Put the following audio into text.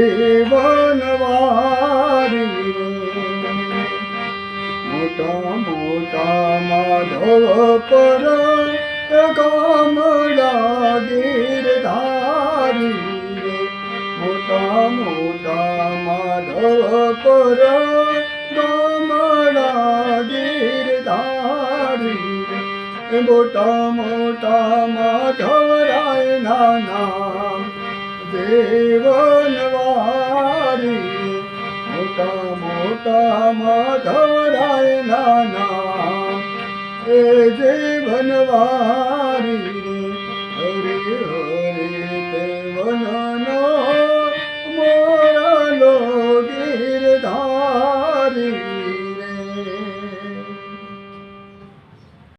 જીવનવારી મોટા મોટા માધવ પર ગામડા ગીરધારી મોટા મોટા માધવ પર ગામડા ગીરધારી મોટા મોટા માધવરાયના નામ દેવનવારી મોટા મોટા માધવરાયના નામ એ જીવનવારી